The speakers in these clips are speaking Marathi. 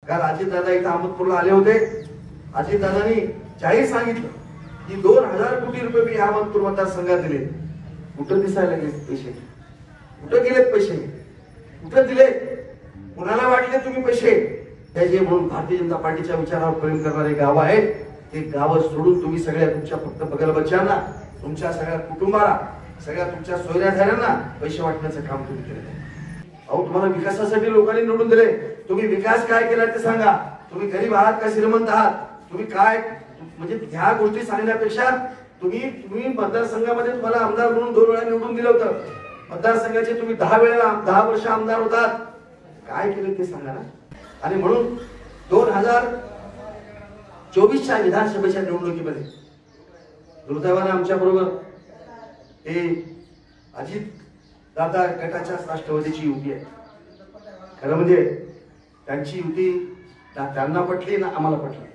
काल अजितदादा इथं अहमदपूरला आले होते. अजितदादांनी जाहीर सांगितलं की 2000 कोटी रुपये मी अहमदपूर मतदारसंघात दिले. कुठं दिसायला गेले पैसे? कुठं गेलेत पैसे? कुठं दिले? कुणाला वाटले तुम्ही पैसे? त्या जे म्हणून भारतीय जनता पार्टीच्या विचारावर प्रेम करणारे गाव आहेत ते गाव सोडून तुम्ही सगळ्या तुमच्या फक्त बगल बच्चांना, तुमच्या सगळ्या कुटुंबाला, सगळ्या तुमच्या सोयऱ्याधाऱ्यांना पैसे वाटण्याचं काम तुम्ही केलं. अहो, तुम्हाला विकासासाठी लोकांनी निवडून दिले. तुम्ही विकास काय केला ते सांगा. तुम्ही गरीब आहात का श्रीमंत आहात? तुम्ही काय, म्हणजे ह्या गोष्टी सांगण्यापेक्षा तुम्ही मतदारसंघामध्ये तुम्हाला आमदार म्हणून 2 वेळा निवडून दिलं होतं. मतदारसंघाचे तुम्ही 10 वर्ष आमदार होतात. काय केलं ते सांगा ना. आणि म्हणून 2024च्या विधानसभेच्या निवडणुकीमध्ये दुर्दैवाने आमच्या बरोबर हे अजित दादा गटाच्या राष्ट्रवादीची युती आहे. खरं म्हणजे त्यांची युती त्यांना पटली ना आम्हाला पटली.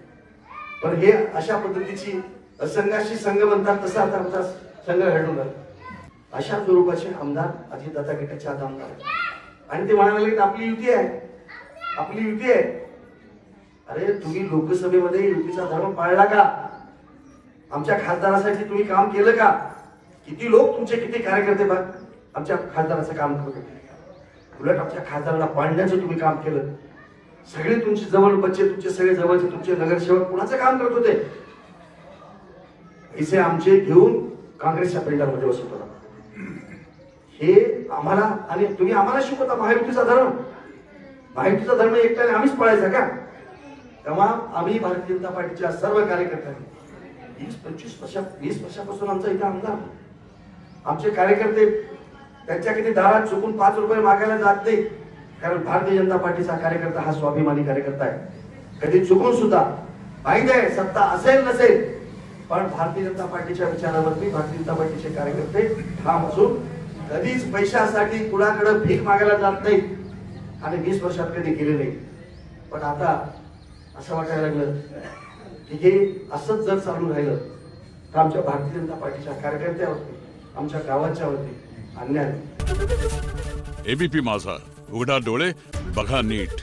पण हे अशा पद्धतीची असंघाशी संघ म्हणतात तसा आता आमचा संघ घडून झाला. अशा स्वरूपाचे आमदार अजितदादा गटाचे आमदार आहेत. आणि ते म्हणायला लागले आपली युती आहे, आपली युती आहे. अरे तुम्ही लोकसभेमध्ये युतीचा धर्म पाळला का? आमच्या खासदारासाठी तुम्ही काम केलं का? किती लोक तुमचे, किती कार्यकर्ते बघ आमच्या खासदाराचं काम करत होते. उलट आमच्या खासदाराला पाळण्याचं तुम्ही काम केलं. सगळे तुमचे जवळ बच्चे, तुमचे सगळे जवळचे तुमचे नगरसेवक कुणाचं काम करत होते? पैसे आमचे घेऊन काँग्रेसच्या पेंडामध्ये बसत होता. हे आम्हाला, आणि तुम्ही आम्हाला शिकवता महायुतीचा धर्म. महायुतीचा धर्म एकट्याने आम्हीच पाळायचा का? तेव्हा आम्ही भारतीय जनता पार्टीच्या सर्व कार्यकर्त्यांनी 20 वर्षापासून आमचा इथे आमदार, आमचे कार्यकर्ते त्यांच्या किती दारात चुकून 5 रुपये मागायला जात नाही. कारण भारतीय जनता पार्टीचा कार्यकर्ता हा स्वाभिमानी कार्यकर्ता आहे. कधी चुकून सुद्धा माहिती आहे सत्ता असेल नसेल, पण भारतीय जनता पार्टीच्या विचारावरती भारतीय जनता पार्टीचे कार्यकर्ते ठाम असून कधीच पैशासाठी कुणाकडे भीक मागायला जात नाही आणि 20 वर्षात कधी गेले नाही. पण आता असं वाटायला लागलं की हे असंच जर चालू राहिलं तर आमच्या भारतीय जनता पार्टीच्या कार्यकर्त्यावरती, आमच्या गावाच्या वरती अन्याय. एबीपी माझा, उघडा डोळे बघा नीट.